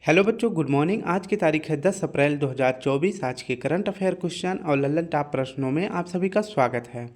Hello बच्चों, good morning. आज की तारीख है 10 अप्रैल 2024। आज के करंट अफेयर क्वेश्चन और लल्लन टॉप प्रश्नों में आप सभी का स्वागत है।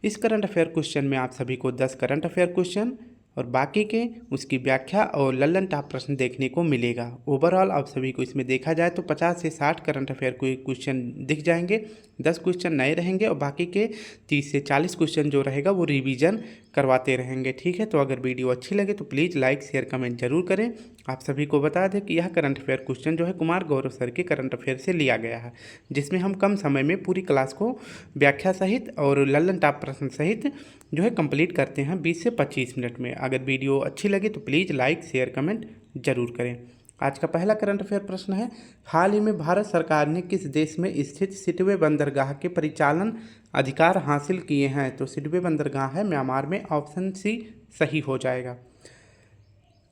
इस करंट अफेयर क्वेश्चन में आप सभी को 10 करंट अफेयर क्वेश्चन और बाकी के उसकी व्याख्या और लल्लन टॉप प्रश्न देखने को मिलेगा। ओवरऑल आप सभी को इसमें देखा जाए तो 50 से 60 करंट अफेयर क्वेश्चन दिख जाएंगे। 10 क्वेश्चन नए रहेंगे और बाकी के 30 से 40 क्वेश्चन जो रहेगा वो रिवीजन करवाते रहेंगे। ठीक है, तो अगर वीडियो अच्छी लगे तो प्लीज़ लाइक शेयर कमेंट जरूर करें। आप सभी को बता दें कि यह करंट अफेयर क्वेश्चन जो है कुमार गौरव सर के करंट अफेयर से लिया गया है, जिसमें हम कम समय में पूरी क्लास को व्याख्या सहित और लल्लन टॉप प्रश्न सहित जो है कंप्लीट करते हैं 20 से 25 मिनट में। अगर वीडियो अच्छी लगे तो प्लीज़ लाइक शेयर कमेंट जरूर करें। आज का पहला करंट अफेयर प्रश्न है, हाल ही में भारत सरकार ने किस देश में स्थित सिटवे बंदरगाह के परिचालन अधिकार हासिल किए हैं? तो सिटवे बंदरगाह है म्यांमार में, ऑप्शन सी सही हो जाएगा।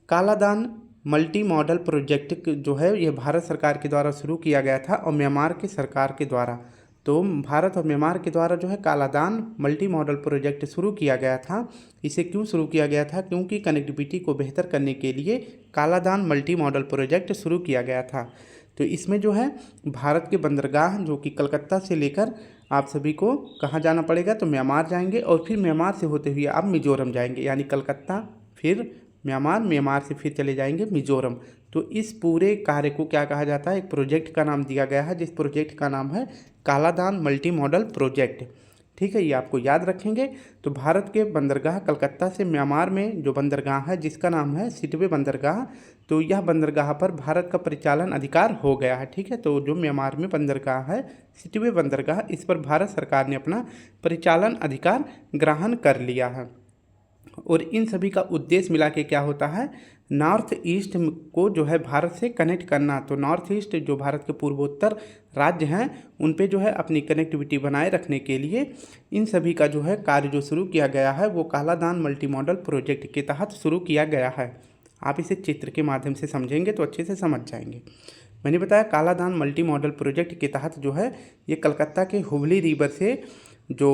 कालादान मल्टी मॉडल प्रोजेक्ट जो है ये भारत सरकार के द्वारा शुरू किया गया था और म्यांमार की सरकार के द्वारा। तो भारत और म्यांमार के द्वारा जो है कालादान मल्टी मॉडल प्रोजेक्ट शुरू किया गया था। इसे क्यों शुरू किया गया था? क्योंकि कनेक्टिविटी को बेहतर करने के लिए कालादान मल्टी मॉडल प्रोजेक्ट शुरू किया गया था। तो इसमें जो है भारत के बंदरगाह जो कि कलकत्ता से लेकर आप सभी को कहाँ जाना पड़ेगा? तो म्यांमार जाएंगे और फिर म्यांमार से होते हुए आप मिजोरम जाएंगे, यानी कलकत्ता फिर म्यांमार, म्यांमार से फिर चले जाएंगे मिजोरम। तो इस पूरे कार्य को क्या कहा जाता है? एक प्रोजेक्ट का नाम दिया गया है, जिस प्रोजेक्ट का नाम है कालादान मल्टी मॉडल प्रोजेक्ट। ठीक है, ये आपको याद रखेंगे। तो भारत के बंदरगाह कलकत्ता से म्यांमार में जो बंदरगाह है जिसका नाम है सिटवे बंदरगाह, तो यह बंदरगाह पर भारत का परिचालन अधिकार हो गया है। ठीक है, तो जो म्यांमार में बंदरगाह है सिटवे बंदरगाह, इस पर भारत सरकार ने अपना परिचालन अधिकार ग्रहण कर लिया है। और इन सभी का उद्देश्य मिला के क्या होता है? नॉर्थ ईस्ट को जो है भारत से कनेक्ट करना। तो नॉर्थ ईस्ट जो भारत के पूर्वोत्तर राज्य हैं उन पे जो है अपनी कनेक्टिविटी बनाए रखने के लिए इन सभी का जो है कार्य जो शुरू किया गया है वो कालादान मल्टी मॉडल प्रोजेक्ट के तहत शुरू किया गया है। आप इसे चित्र के माध्यम से समझेंगे तो अच्छे से समझ जाएंगे। मैंने बताया कालादान मल्टी मॉडल प्रोजेक्ट के तहत जो है ये कलकत्ता के हुबली रिवर से जो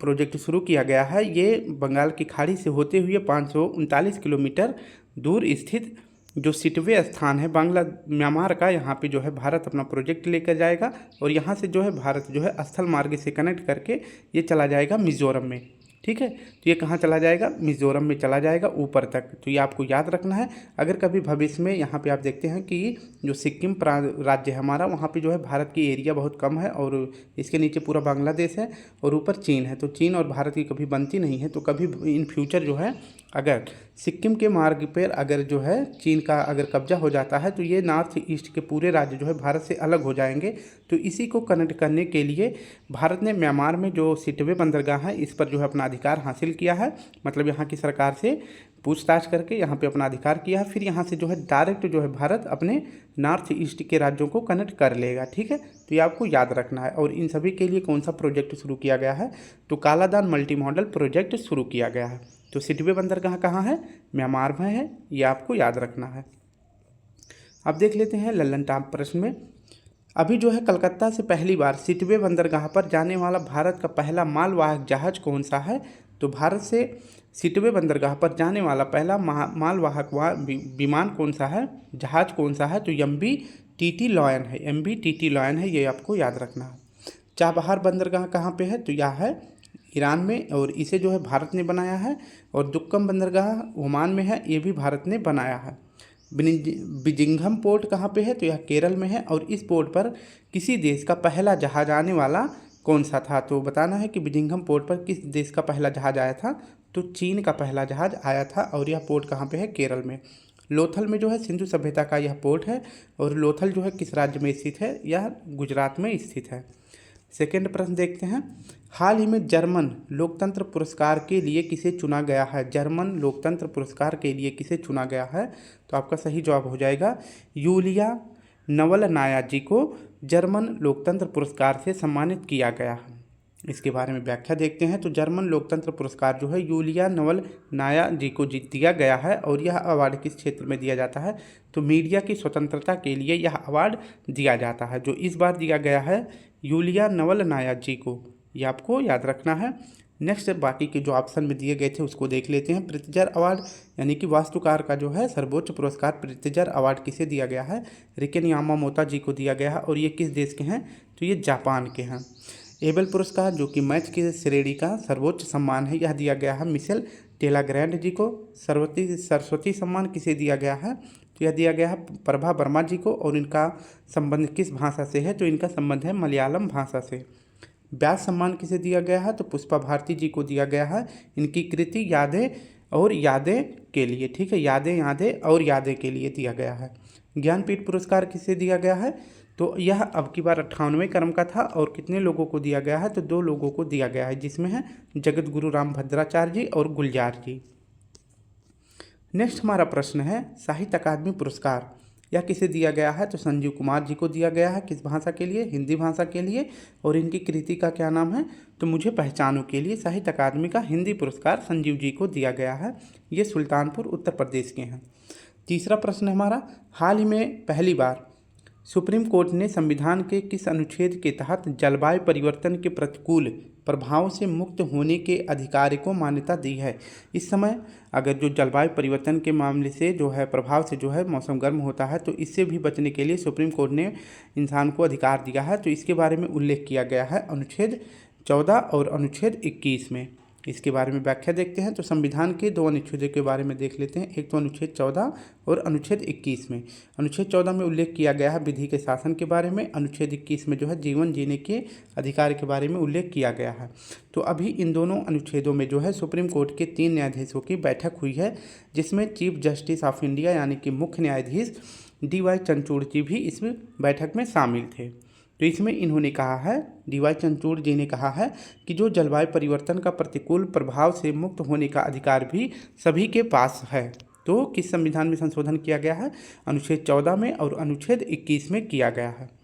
प्रोजेक्ट शुरू किया गया है, ये बंगाल की खाड़ी से होते हुए 539 किलोमीटर दूर स्थित जो सिटवे स्थान है म्यांमार का, यहाँ पे जो है भारत अपना प्रोजेक्ट लेकर जाएगा और यहाँ से जो है भारत जो है स्थल मार्ग से कनेक्ट करके ये चला जाएगा मिजोरम में। ठीक है, तो ये कहाँ चला जाएगा? मिजोरम में चला जाएगा ऊपर तक। तो ये आपको याद रखना है। अगर कभी भविष्य में यहाँ पे आप देखते हैं कि जो सिक्किम राज्य है हमारा, वहाँ पे जो है भारत की एरिया बहुत कम है और इसके नीचे पूरा बांग्लादेश है और ऊपर चीन है। तो चीन और भारत की कभी बनती नहीं है। तो कभी इन फ्यूचर जो है अगर सिक्किम के मार्ग पर अगर जो है चीन का अगर कब्जा हो जाता है तो ये नॉर्थ ईस्ट के पूरे राज्य जो है भारत से अलग हो जाएंगे। तो इसी को कनेक्ट करने के लिए भारत ने म्यांमार में जो सिटवे बंदरगाह है इस पर जो है अपना अधिकार हासिल किया है। मतलब यहाँ की सरकार से पूछताछ करके यहाँ पे अपना अधिकार किया है। फिर यहाँ से जो है डायरेक्ट जो है भारत अपने नॉर्थ ईस्ट के राज्यों को कनेक्ट कर लेगा। ठीक है, तो ये आपको याद रखना है। और इन सभी के लिए कौन सा प्रोजेक्ट शुरू किया गया है? तो कालादान मल्टी मॉडल प्रोजेक्ट शुरू किया गया है। तो सिटवे बंदरगाह कहाँ है? म्यांमार में है, ये आपको याद रखना है। अब देख लेते हैं लल्लन टॉप प्रश्न में। अभी जो है कलकत्ता से पहली बार सिटवे बंदरगाह पर जाने वाला भारत का पहला मालवाहक जहाज कौन सा है? तो भारत से सिटवे बंदरगाह पर जाने वाला पहला मालवाहक विमान कौन सा है, जहाज कौन सा है? तो MV-TT लॉयन है। MV-TT लॉयन है, ये आपको याद रखना है। चाबहार बंदरगाह कहाँ पे है? तो यह है ईरान में और इसे जो है भारत ने बनाया है। और दुक्कम बंदरगाह ओमान में है, ये भी भारत ने बनाया है। बिजिंघम पोर्ट कहाँ पे है? तो यह केरल में है। और इस पोर्ट पर किसी देश का पहला जहाज आने वाला कौन सा था? तो बताना है कि बिजिंघम पोर्ट पर किस देश का पहला जहाज आया था? तो चीन का पहला जहाज आया था। और यह पोर्ट कहाँ पे है? केरल में। लोथल में जो है सिंधु सभ्यता का यह पोर्ट है। और लोथल जो है किस राज्य में स्थित है? यह गुजरात में स्थित है। सेकेंड प्रश्न देखते हैं, हाल ही में जर्मन लोकतंत्र पुरस्कार के लिए किसे चुना गया है? जर्मन लोकतंत्र पुरस्कार के लिए किसे चुना गया है? तो आपका सही जवाब हो जाएगा यूलिया नवलनाया जी को जर्मन लोकतंत्र पुरस्कार से सम्मानित किया गया है। इसके बारे में व्याख्या देखते हैं। तो जर्मन लोकतंत्र पुरस्कार जो है यूलिया नवलनाया जी को दिया गया है। और यह अवार्ड किस क्षेत्र में दिया जाता है? तो मीडिया की स्वतंत्रता के लिए यह अवार्ड दिया जाता है। जो इस बार दिया गया है यूलिया नवलनाया जी को, ये आपको याद रखना है। नेक्स्ट बाकी के जो ऑप्शन में दिए गए थे उसको देख लेते हैं। प्रित्जर अवार्ड यानी कि वास्तुकार का जो है सर्वोच्च पुरस्कार प्रित्जर अवार्ड किसे दिया गया है? रिकेन यामामोतो जी को दिया गया है और ये किस देश के हैं? तो ये जापान के हैं। एबल पुरस्कार जो कि मैथ की श्रेणी का सर्वोच्च सम्मान है, यह दिया गया है मिशेल टेलाग्रैंड जी को। सरस्वती सम्मान किसे दिया गया है? तो यह दिया गया है प्रभा वर्मा जी को और इनका संबंध किस भाषा से है? तो इनका संबंध है मलयालम भाषा से। व्यास सम्मान किसे दिया गया है? तो पुष्पा भारती जी को दिया गया है। इनकी कृति यादें और यादें के लिए, ठीक है, यादें और यादें के लिए दिया गया है। ज्ञानपीठ पुरस्कार किसे दिया गया है? तो यह अब की बार 98वें क्रम का था और कितने लोगों को दिया गया है? तो 2 लोगों को दिया गया है, जिसमें है जगत गुरु रामभद्राचार्य जी और गुलजार जी। नेक्स्ट हमारा प्रश्न है साहित्य अकादमी पुरस्कार, यह किसे दिया गया है? तो संजीव कुमार जी को दिया गया है। किस भाषा के लिए? हिंदी भाषा के लिए। और इनकी कृति का क्या नाम है? तो मुझे पहचानों के लिए साहित्य अकादमी का हिंदी पुरस्कार संजीव जी को दिया गया है। ये सुल्तानपुर उत्तर प्रदेश के हैं। तीसरा प्रश्न हमारा, हाल ही में पहली बार सुप्रीम कोर्ट ने संविधान के किस अनुच्छेद के तहत जलवायु परिवर्तन के प्रतिकूल प्रभाव से मुक्त होने के अधिकार को मान्यता दी है? इस समय अगर जो जलवायु परिवर्तन के मामले से जो है प्रभाव से जो है मौसम गर्म होता है, तो इससे भी बचने के लिए सुप्रीम कोर्ट ने इंसान को अधिकार दिया है। तो इसके बारे में उल्लेख किया गया है अनुच्छेद 14 और अनुच्छेद 21 में। इसके बारे में व्याख्या देखते हैं। तो संविधान के 2 अनुच्छेदों के बारे में देख लेते हैं। एक तो अनुच्छेद 14 और अनुच्छेद 21 में। अनुच्छेद 14 में उल्लेख किया गया है विधि के शासन के बारे में। अनुच्छेद 21 में जो है जीवन जीने के अधिकार के बारे में उल्लेख किया गया है। तो अभी इन दोनों अनुच्छेदों में जो है सुप्रीम कोर्ट के 3 न्यायाधीशों की बैठक हुई है, जिसमें चीफ जस्टिस ऑफ इंडिया यानी कि मुख्य न्यायाधीश DY चंद्रचूड़ जी भी इस बैठक में शामिल थे। तो इसमें इन्होंने कहा है, DY चंद्रचूड़ जी ने कहा है कि जो जलवायु परिवर्तन का प्रतिकूल प्रभाव से मुक्त होने का अधिकार भी सभी के पास है। तो किस संविधान में संशोधन किया गया है? अनुच्छेद 14 में और अनुच्छेद 21 में किया गया है।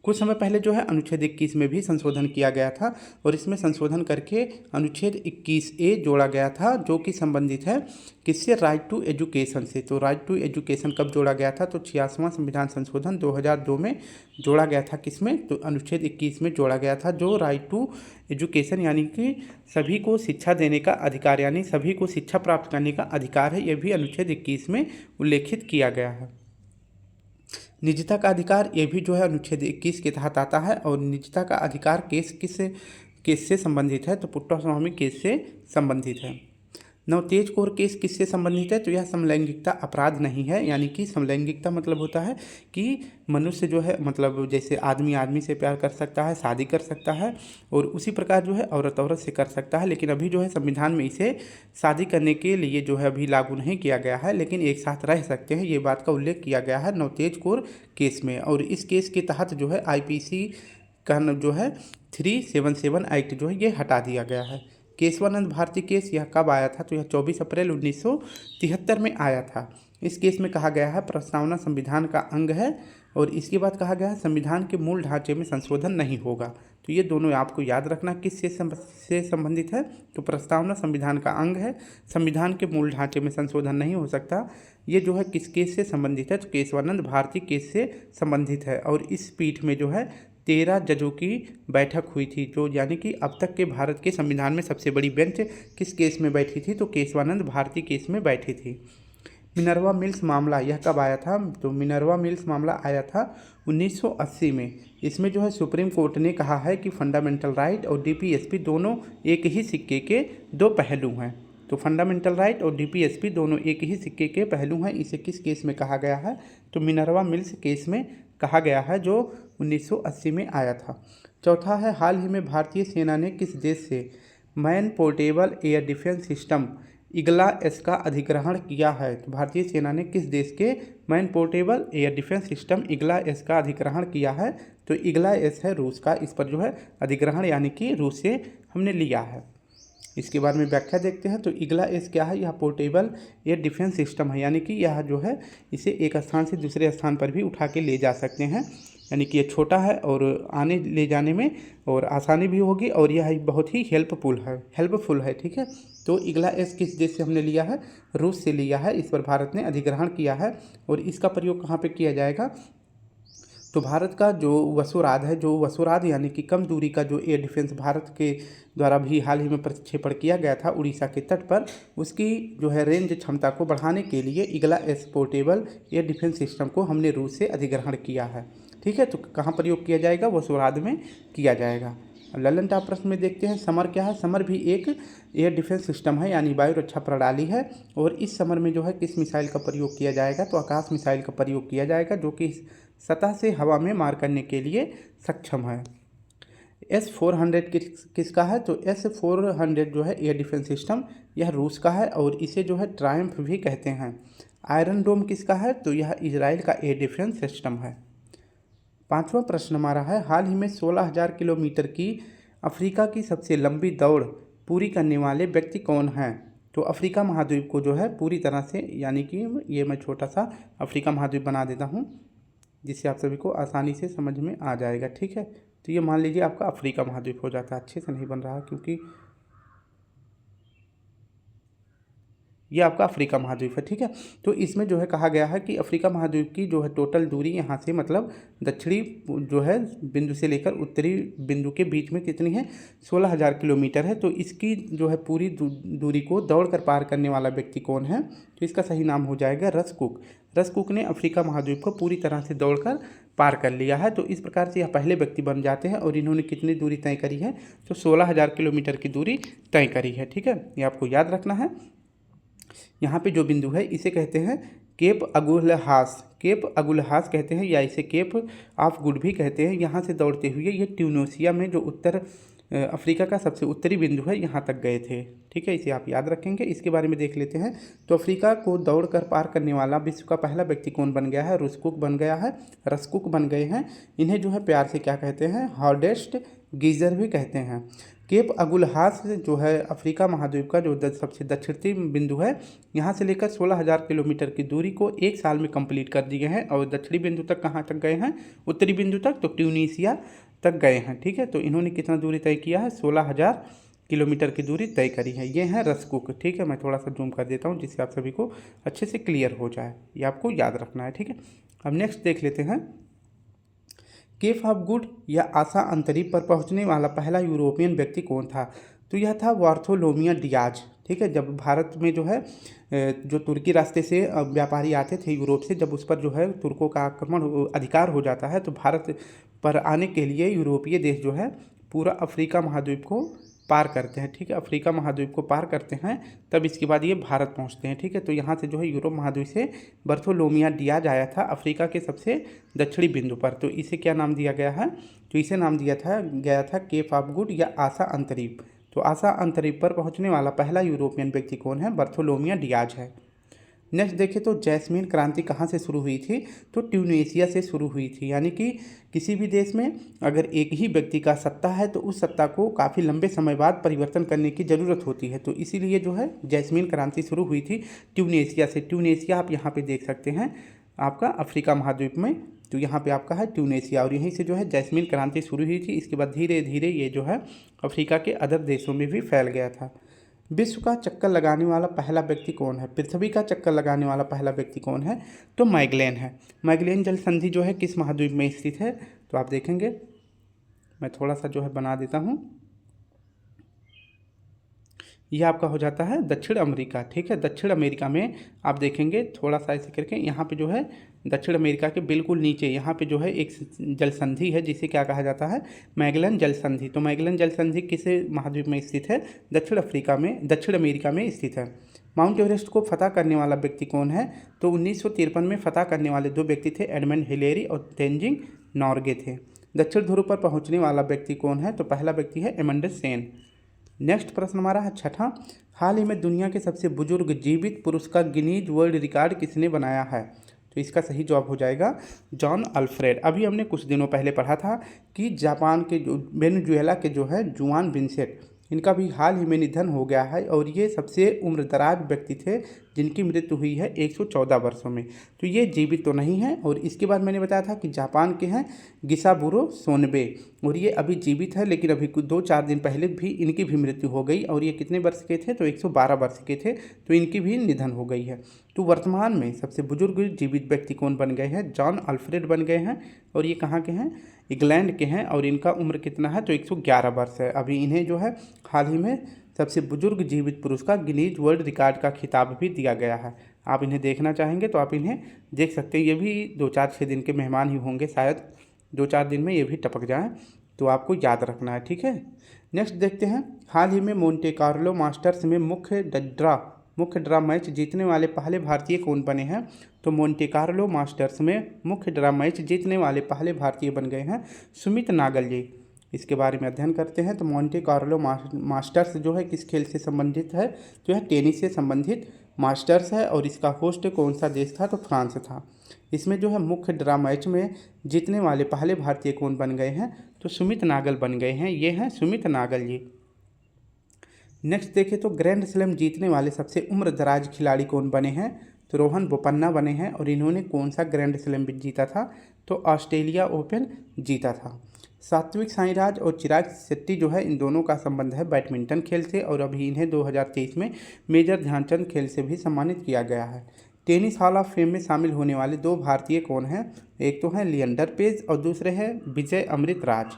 कुछ समय पहले जो है अनुच्छेद 21 में भी संशोधन किया गया था और इसमें संशोधन करके अनुच्छेद 21A जोड़ा गया था, जो कि संबंधित है किससे? राइट टू एजुकेशन से। तो राइट टू एजुकेशन कब जोड़ा गया था? तो 86वां संविधान संशोधन 2002 में जोड़ा गया था। किसमें? तो अनुच्छेद 21 में जोड़ा गया था, जो राइट टू एजुकेशन यानी कि सभी को शिक्षा देने का अधिकार, यानी सभी को शिक्षा प्राप्त करने का अधिकार है, यह भी अनुच्छेद 21 में उल्लेखित किया गया है। निजता का अधिकार, ये भी जो है अनुच्छेद 21 के तहत आता है। और निजता का अधिकार केस से संबंधित है? तो पुट्टास्वामी केस से संबंधित है। नवतेज कौर केस किससे संबंधित है? तो यह समलैंगिकता अपराध नहीं है, यानी कि समलैंगिकता मतलब होता है कि मनुष्य जो है मतलब जैसे आदमी आदमी से प्यार कर सकता है, शादी कर सकता है, और उसी प्रकार जो है औरत औरत से कर सकता है। लेकिन अभी जो है संविधान में इसे शादी करने के लिए जो है अभी लागू नहीं किया गया है, लेकिन एक साथ रह सकते हैं, ये बात का उल्लेख किया गया है नवतेज कौर केस में। और इस केस के तहत जो है IPC का जो है 377 एक्ट जो है ये हटा दिया गया है। केशवानंद भारती केस, यह कब आया था? तो यह 24 अप्रैल 1973 में आया था। इस केस में कहा गया है प्रस्तावना संविधान का अंग है, और इसके बाद कहा गया है संविधान के मूल ढांचे में संशोधन नहीं होगा। तो ये दोनों आपको याद रखना किस से संबंधित है? तो प्रस्तावना संविधान का अंग है, संविधान के मूल ढांचे में संशोधन नहीं हो सकता। ये जो है किस केस से संबंधित है? तो केशवानंद भारती केस से संबंधित है। और इस पीठ में जो है 13 जजों की बैठक हुई थी, जो यानी कि अब तक के भारत के संविधान में सबसे बड़ी बेंच किस केस में बैठी थी? तो केशवानंद भारती केस में बैठी थी। मिनर्वा मिल्स मामला, यह कब आया था? तो मिनर्वा मिल्स मामला आया था 1980 में। इसमें जो है सुप्रीम कोर्ट ने कहा है कि फंडामेंटल राइट और DPSP दोनों एक ही सिक्के के 2 पहलू हैं। तो फंडामेंटल राइट और DPSP दोनों एक ही सिक्के के पहलू हैं। इसे किस केस में कहा गया है? तो मिनर्वा मिल्स केस में कहा गया है, जो 1980 में आया था। चौथा है, हाल ही में भारतीय सेना ने किस देश से man portable air defence system IGLA-S का अधिग्रहण किया है? तो भारतीय सेना ने किस देश के man portable air defence system IGLA-S का अधिग्रहण किया है? तो IGLA-S है रूस का, इस पर जो है अधिग्रहण यानी कि रूस से हमने लिया है। इसके बारे में व्याख्या देखते हैं। तो IGLA-S क्या है? यह पोर्टेबल एयर डिफेंस सिस्टम है, यानी कि यह जो है इसे एक स्थान से दूसरे स्थान पर भी उठा के ले जा सकते हैं, यानी कि ये छोटा है और आने ले जाने में और आसानी भी होगी, और यह बहुत ही हेल्पफुल है। ठीक है, तो IGLA-S किस देश से हमने लिया है? रूस से लिया है। इस पर भारत ने अधिग्रहण किया है, और इसका प्रयोग कहाँ पे किया जाएगा? तो भारत का जो वसुराध है, जो वसुराध यानी कि कम दूरी का जो एयर डिफेंस भारत के द्वारा भी हाल ही में प्रक्षेपण किया गया था उड़ीसा के तट पर, उसकी जो है रेंज क्षमता को बढ़ाने के लिए Igla S portable air defence system को हमने रूस से अधिग्रहण किया है। ठीक है, तो कहाँ प्रयोग किया जाएगा? वसुराध में किया जाएगा। ललन टॉप प्रश्न में देखते हैं, समर क्या है? समर भी एक एयर डिफेंस सिस्टम है यानी वायु रक्षा प्रणाली है। और इस समर में जो है किस मिसाइल का प्रयोग किया जाएगा? तो आकाश मिसाइल का प्रयोग किया जाएगा, जो कि सतह से हवा में मार करने के लिए सक्षम है। S-400 किसका है? तो S-400 जो है एयर डिफेंस सिस्टम, यह रूस का है और इसे जो है ट्रायम्फ भी कहते हैं। आयरन डोम किसका है? तो यह इजराइल का एयर डिफेंस सिस्टम है। पांचवा प्रश्न हमारा है, हाल ही में 16,000 किलोमीटर की अफ्रीका की सबसे लंबी दौड़ पूरी करने वाले व्यक्ति कौन हैं? तो अफ्रीका महाद्वीप को जो है पूरी तरह से, यानी कि ये मैं छोटा सा अफ्रीका महाद्वीप बना देता हूँ जिससे आप सभी को आसानी से समझ में आ जाएगा। ठीक है, तो ये मान लीजिए आपका अफ्रीका महाद्वीप हो जाता है। अच्छे से नहीं बन रहा क्योंकि ये आपका अफ्रीका महाद्वीप है। ठीक है, तो इसमें जो है कहा गया है कि अफ्रीका महाद्वीप की जो है टोटल दूरी यहाँ से मतलब दक्षिणी जो है बिंदु से लेकर उत्तरी बिंदु के बीच में कितनी है? 16,000 किलोमीटर है। तो इसकी जो है पूरी दूरी को दौड़कर पार करने वाला व्यक्ति कौन है? तो इसका सही नाम हो जाएगा रस कुक। रस कुक ने अफ्रीका महाद्वीप को पूरी तरह से दौड़कर पार कर लिया है। तो इस प्रकार से यह पहले व्यक्ति बन जाते हैं। और इन्होंने कितनी दूरी तय करी है? तो 16,000 किलोमीटर की दूरी तय करी है। ठीक है, ये आपको याद रखना है। यहाँ पे जो बिंदु है इसे कहते हैं केप अगुलहास। केप अगुलहास कहते हैं या इसे केप ऑफ गुड भी कहते हैं। यहाँ से दौड़ते हुए ये ट्यूनीशिया में जो उत्तर अफ्रीका का सबसे उत्तरी बिंदु है यहाँ तक गए थे। ठीक है, इसे आप याद रखेंगे। इसके बारे में देख लेते हैं। तो अफ्रीका को दौड़कर पार करने वाला विश्व का पहला व्यक्ति कौन बन गया है? रसकुक बन गया है, रसकुक बन गए हैं। इन्हें जो है प्यार से क्या कहते हैं? हॉर्डेस्ट गीजर भी कहते हैं। केप अगुलहास जो है अफ्रीका महाद्वीप का जो सबसे दक्षिणी बिंदु है, यहाँ से लेकर 16,000 किलोमीटर की दूरी को 1 साल में कंप्लीट कर दिए हैं। और दक्षिणी बिंदु तक कहाँ तक गए हैं? उत्तरी बिंदु तक, तो ट्यूनीशिया तक गए हैं। ठीक है, तो इन्होंने कितना दूरी तय किया है? 16,000 किलोमीटर की दूरी तय करी है। ये हैं रसकुक। ठीक है, मैं थोड़ा सा जूम कर देता हूँ जिससे आप सभी को अच्छे से क्लियर हो जाए। ये आपको याद रखना है। ठीक है, अब नेक्स्ट देख लेते हैं, केप ऑफ गुड या आशा अंतरिक्ष पर पहुंचने वाला पहला यूरोपियन व्यक्ति कौन था? तो यह था बार्थोलोमियो डियाज। ठीक है, जब भारत में जो है जो तुर्की रास्ते से व्यापारी आते थे यूरोप से, जब उस पर जो है तुर्कों का आक्रमण अधिकार हो जाता है, तो भारत पर आने के लिए यूरोपीय देश जो है पूरा अफ्रीका महाद्वीप को पार करते हैं। ठीक है, अफ्रीका महाद्वीप को पार करते हैं, तब इसके बाद ये भारत पहुंचते हैं। ठीक है, तो यहाँ से जो है यूरोप महाद्वीप से बार्थोलोमियो डियाज आया था अफ्रीका के सबसे दक्षिणी बिंदु पर। तो इसे क्या नाम दिया गया है? तो इसे नाम दिया गया था केप ऑफ गुड या आशा अंतरिक्ष। तो आशा अंतरिक्ष पर पहुंचने वाला पहला यूरोपियन व्यक्ति कौन है? बार्थोलोमियो डियाज है। नेक्स्ट देखें तो जैस्मीन क्रांति कहाँ से शुरू हुई थी? तो ट्यूनीशिया से शुरू हुई थी। यानी कि किसी भी देश में अगर एक ही व्यक्ति का सत्ता है तो उस सत्ता को काफ़ी लंबे समय बाद परिवर्तन करने की ज़रूरत होती है। तो इसीलिए जो है जैस्मीन क्रांति शुरू हुई थी ट्यूनीशिया से। ट्यूनीशिया आप यहाँ पे देख सकते हैं आपका अफ्रीका महाद्वीप में, तो यहाँ पे आपका है ट्यूनीशिया, और यहीं से जो है जैस्मीन क्रांति शुरू हुई थी। इसके बाद धीरे धीरे ये जो है अफ्रीका के अदर देशों में भी फैल गया था। विश्व का चक्कर लगाने वाला पहला व्यक्ति कौन है? पृथ्वी का चक्कर लगाने वाला पहला व्यक्ति कौन है? तो मैगेलन है। मैगेलन जल संधि जो है किस महाद्वीप में स्थित है? तो आप देखेंगे, मैं थोड़ा सा जो है बना देता हूँ, यह आपका हो जाता है दक्षिण अमेरिका। ठीक है, दक्षिण अमेरिका में आप देखेंगे थोड़ा सा ऐसे करके, यहाँ पे जो है दक्षिण अमेरिका के बिल्कुल नीचे यहाँ पे जो है एक जल संधि है जिसे क्या कहा जाता है? मैगेलन जल संधि। तो मैगेलन जल संधि किस महाद्वीप में स्थित है? दक्षिण अमेरिका में स्थित है। माउंट एवरेस्ट को फतह करने वाला व्यक्ति कौन है? तो 1953 में फतह करने वाले 2 व्यक्ति थे, एडमंड हिलेरी और तेंजिंग नॉर्गे थे। दक्षिण ध्रुव पर पहुँचने वाला व्यक्ति कौन है? तो पहला व्यक्ति है अमंडा सेन। नेक्स्ट प्रश्न हमारा है छठा, हाल ही में दुनिया के सबसे बुजुर्ग जीवित पुरुष का गिनीज वर्ल्ड रिकॉर्ड किसने बनाया है? तो इसका सही जवाब हो जाएगा जॉन अल्फ्रेड। अभी हमने कुछ दिनों पहले पढ़ा था कि जापान के जो वेनेजुएला के जो है जुआन विंसेंट, इनका भी हाल ही में निधन हो गया है। और ये सबसे उम्रदराज व्यक्ति थे जिनकी मृत्यु हुई है 114 वर्षों में। तो ये जीवित तो नहीं है। और इसके बाद मैंने बताया था कि जापान के हैं गिसाबुरो सोनबे, और ये अभी जीवित है, लेकिन अभी कुछ 2-4 दिन पहले भी इनकी भी मृत्यु हो गई। और ये कितने वर्ष के थे? तो 112 वर्ष के थे, तो इनकी भी निधन हो गई है। तो वर्तमान में सबसे बुजुर्ग जीवित व्यक्ति कौन बन गए हैं? जॉन अल्फ्रेड बन गए हैं, और ये कहाँ के हैं? इंग्लैंड के हैं, और इनका उम्र कितना है? तो 111 वर्ष है। अभी इन्हें जो है हाल ही में सबसे बुजुर्ग जीवित पुरुष का गिनीज वर्ल्ड रिकॉर्ड का खिताब भी दिया गया है। आप इन्हें देखना चाहेंगे तो आप इन्हें देख सकते हैं। ये भी 2-4-6 दिन के मेहमान ही होंगे, शायद 2-4 दिन में ये भी टपक जाएं, तो आपको याद रखना है, ठीक है। नेक्स्ट देखते हैं, हाल ही में मोंटे कार्लो मास्टर्स में मुख्य ड्रा मैच जीतने वाले पहले भारतीय कौन बने हैं? तो मोंटे कार्लो मास्टर्स में मुख्य ड्रा मैच जीतने वाले पहले भारतीय बन गए हैं सुमित नागल जी। इसके बारे में अध्ययन करते हैं। तो मोंटे कार्लो मास्टर्स जो है किस खेल से संबंधित है? जो है टेनिस से संबंधित मास्टर्स है, और इसका होस्ट कौन सा देश था? तो फ्रांस था। इसमें जो है मुख्य ड्रा मैच में जीतने वाले पहले भारतीय कौन बन गए हैं? तो सुमित नागल बन गए हैं। ये हैं सुमित नागल जी। नेक्स्ट देखें तो ग्रैंड स्लैम जीतने वाले सबसे उम्रदराज खिलाड़ी कौन बने हैं? तो रोहन बोपन्ना बने हैं, और इन्होंने कौन सा ग्रैंड स्लैम जीता था? तो ऑस्ट्रेलिया ओपन जीता था। सात्विक साईराज और चिराग शेट्टी जो है, इन दोनों का संबंध है बैडमिंटन खेल से, और अभी इन्हें 2023 में मेजर ध्यानचंद खेल से भी सम्मानित किया गया है। टेनिस हॉल ऑफ फेम में शामिल होने वाले 2 भारतीय कौन हैं? एक तो हैं लिएंडर पेज, और दूसरे हैं विजय अमृतराज।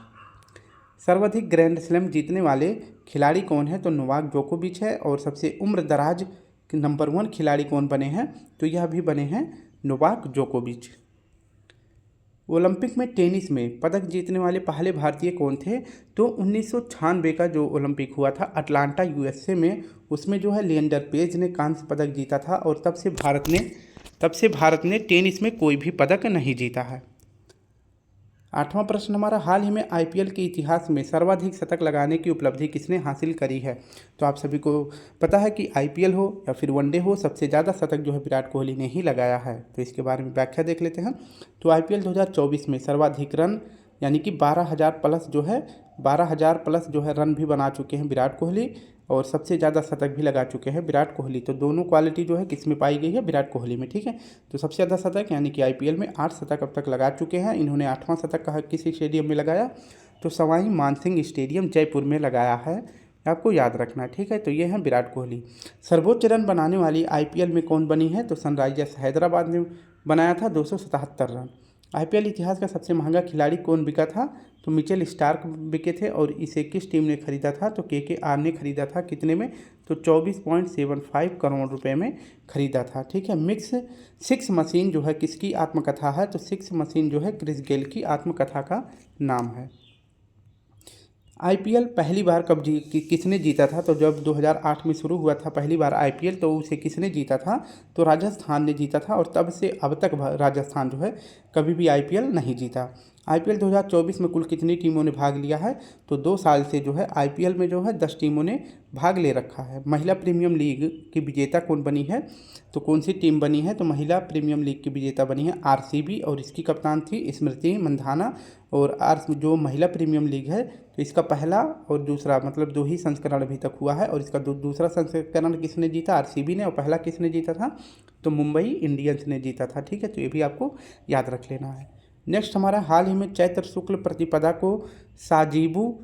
सर्वाधिक ग्रैंड स्लैम जीतने वाले खिलाड़ी कौन है? तो नोवाक जोकोविच है। और सबसे उम्रदराज नंबर 1 खिलाड़ी कौन बने हैं? तो यह भी बने हैं नोवाक जोकोविच। ओलंपिक में टेनिस में पदक जीतने वाले पहले भारतीय कौन थे? तो 1996 का जो ओलंपिक हुआ था अटलांटा यूएसए में, उसमें जो है लिएंडर पेज ने कांस्य पदक जीता था, और तब से भारत ने टेनिस में कोई भी पदक नहीं जीता है। 8वां प्रश्न हमारा, हाल ही में आईपीएल के इतिहास में सर्वाधिक शतक लगाने की उपलब्धि किसने हासिल करी है? तो आप सभी को पता है कि आईपीएल हो या फिर वनडे हो, सबसे ज़्यादा शतक जो है विराट कोहली ने ही लगाया है। तो इसके बारे में व्याख्या देख लेते हैं। तो आईपीएल 2024 में सर्वाधिक रन यानी कि 12,000 प्लस जो है रन भी बना चुके हैं विराट कोहली, और सबसे ज़्यादा शतक भी लगा चुके हैं विराट कोहली। तो दोनों क्वालिटी जो है किस में पाई गई है? विराट कोहली में, ठीक है। तो सबसे ज़्यादा शतक यानी कि आईपीएल में 8 शतक अब तक लगा चुके हैं। इन्होंने 8वां शतक कहा किस स्टेडियम में लगाया? तो सवाई मानसिंह स्टेडियम जयपुर में लगाया है, आपको याद रखना है, ठीक है। तो ये हैं विराट कोहली। सर्वोच्च रन बनाने वाली आईपीएल में कौन बनी है? तो सनराइजर्स हैदराबाद ने बनाया था 277 रन। आईपीएल इतिहास का सबसे महंगा खिलाड़ी कौन बिका था? तो मिचेल स्टार्क बिके थे, और इसे किस टीम ने खरीदा था? तो केकेआर ने खरीदा था। कितने में? तो 24.75 करोड़ रुपए में खरीदा था, ठीक है। सिक्स मशीन जो है किसकी आत्मकथा है? तो सिक्स मशीन जो है क्रिस गेल की आत्मकथा का नाम है। आईपीएल पहली बार कब किसने जीता था? तो जब 2008 में शुरू हुआ था पहली बार आईपीएल, तो उसे किसने जीता था? तो राजस्थान ने जीता था, और तब से अब तक राजस्थान जो है कभी भी आईपीएल नहीं जीता। आईपीएल 2024 में कुल कितनी टीमों ने भाग लिया है? तो 2 साल से जो है आईपीएल में जो है 10 टीमों ने भाग ले रखा है। महिला प्रीमियम लीग की विजेता कौन बनी है? तो कौन सी टीम बनी है? तो महिला प्रीमियम लीग की विजेता बनी है आरसीबी, और इसकी कप्तान थी स्मृति मंधाना। और जो महिला प्रीमियम लीग है, तो इसका पहला और दूसरा मतलब 2 ही संस्करण अभी तक हुआ है, और इसका दूसरा संस्करण किसने जीता? आरसीबी ने, और पहला किसने जीता था? तो मुंबई इंडियंस ने जीता था, ठीक है। तो ये भी आपको याद रख लेना है। नेक्स्ट हमारा, हाल ही में चैत्र शुक्ल प्रतिपदा को साजिबू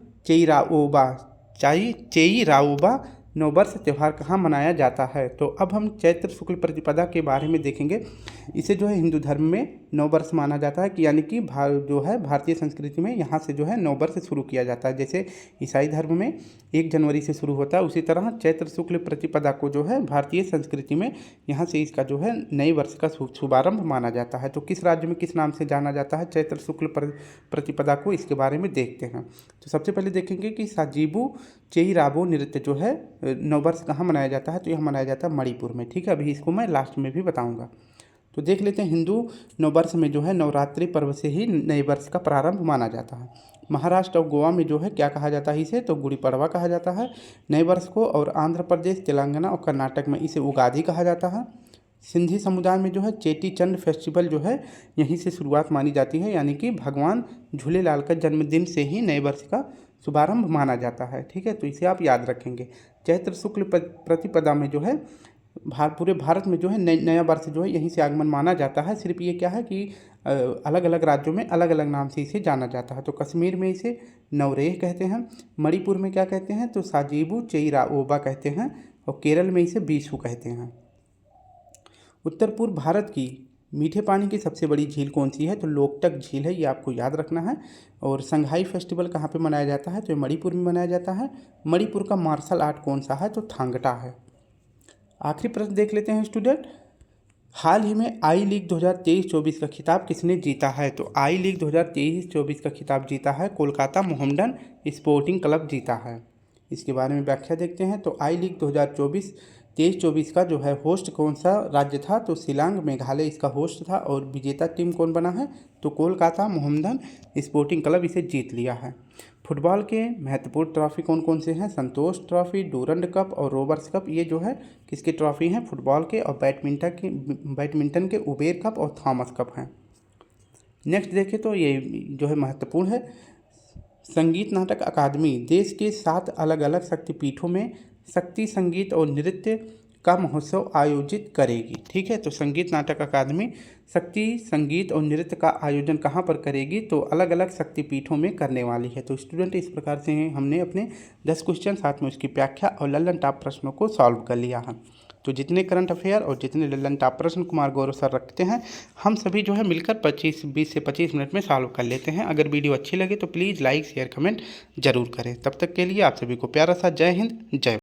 चेईराओबा नववर्ष त्यौहार कहाँ मनाया जाता है? तो अब हम चैत्र शुक्ल प्रतिपदा के बारे में देखेंगे। इसे जो है हिंदू धर्म में नववर्ष माना जाता है, कि यानी कि जो है भारतीय संस्कृति में यहाँ से जो है नववर्ष शुरू किया जाता है। जैसे ईसाई धर्म में 1 जनवरी से शुरू होता है, उसी तरह चैत्र शुक्ल प्रतिपदा को जो है भारतीय संस्कृति में यहाँ से इसका जो है नए वर्ष का शुभारंभ माना जाता है। तो किस राज्य में किस नाम से जाना जाता है चैत्र शुक्ल प्रतिपदा को? इसके बारे में देखते हैं। तो सबसे पहले देखेंगे कि साजिबू चेईराबो नृत्य जो है नववर्ष कहाँ मनाया जाता है? तो यह मनाया जाता है मणिपुर में, ठीक है। अभी इसको मैं लास्ट में भी बताऊंगा। तो देख लेते हैं, हिंदू नववर्ष में जो है नवरात्रि पर्व से ही नए वर्ष का प्रारंभ माना जाता है। महाराष्ट्र और गोवा में जो है क्या कहा जाता है इसे? तो गुड़ी पड़वा कहा जाता है नए वर्ष को, और आंध्र प्रदेश, तेलंगाना और कर्नाटक में इसे उगादि कहा जाता है। सिंधी समुदाय में जो है चेटी चंड फेस्टिवल जो है यहीं से शुरुआत मानी जाती है, यानी कि भगवान झूलेलाल का जन्मदिन से ही नए वर्ष का शुभारंभ माना जाता है, ठीक है। तो इसे आप याद रखेंगे। चैत्र शुक्ल प्रतिपदा में जो है पूरे भारत में जो है नया वर्ष जो है यहीं से आगमन माना जाता है। सिर्फ ये क्या है कि अलग अलग राज्यों में अलग अलग नाम से इसे जाना जाता है। तो कश्मीर में इसे नवरेह कहते हैं, मणिपुर में क्या कहते हैं तो साजीबू चेईराओबा कहते हैं, और केरल में इसे बीसू कहते हैं। उत्तर पूर्व भारत की मीठे पानी की सबसे बड़ी झील कौन सी है तो लोकटक झील है, ये आपको याद रखना है। और संघाई फेस्टिवल कहाँ पे मनाया जाता है तो ये मणिपुर में मनाया जाता है। मणिपुर का मार्शल आर्ट कौन सा है तो थांगटा है। आखिरी प्रश्न देख लेते हैं स्टूडेंट, हाल ही में आई लीग 2023-24 का खिताब किसने जीता है तो आई लीग 2023-24 का खिताब जीता है कोलकाता मोहम्मडन स्पोर्टिंग क्लब जीता है। इसके बारे में व्याख्या देखते हैं तो आई लीग 2023-24 का जो है होस्ट कौन सा राज्य था तो शिलांग मेघालय इसका होस्ट था, और विजेता टीम कौन बना है तो कोलकाता मोहम्मडन स्पोर्टिंग क्लब इसे जीत लिया है। फुटबॉल के महत्वपूर्ण ट्रॉफी कौन कौन से हैं, संतोष ट्रॉफी, डूरंड कप और रोबर्स कप, ये जो है किसके ट्रॉफी हैं फुटबॉल के, और बैडमिंटन के उबेर कप और थॉमस कप हैं। नेक्स्ट देखें तो ये जो है महत्वपूर्ण है, संगीत नाटक अकादमी देश के 7 अलग अलग शक्तिपीठों में शक्ति संगीत और नृत्य का महोत्सव आयोजित करेगी। ठीक है, तो संगीत नाटक अकादमी शक्ति संगीत और नृत्य का आयोजन कहाँ पर करेगी तो अलग अलग शक्तिपीठों में करने वाली है। तो स्टूडेंट इस प्रकार से हमने अपने 10 क्वेश्चन साथ में उसकी व्याख्या और लल्लन टॉप प्रश्नों को सॉल्व कर लिया है। तो जितने करंट अफेयर और जितने लल्लन टॉप प्रश्न कुमार गौरव सर रखते हैं हम सभी जो है मिलकर 20 से 25 मिनट में सॉल्व कर लेते हैं। अगर वीडियो अच्छी लगे तो प्लीज़ लाइक शेयर कमेंट जरूर करें। तब तक के लिए आप सभी को प्यारा सा जय हिंद जय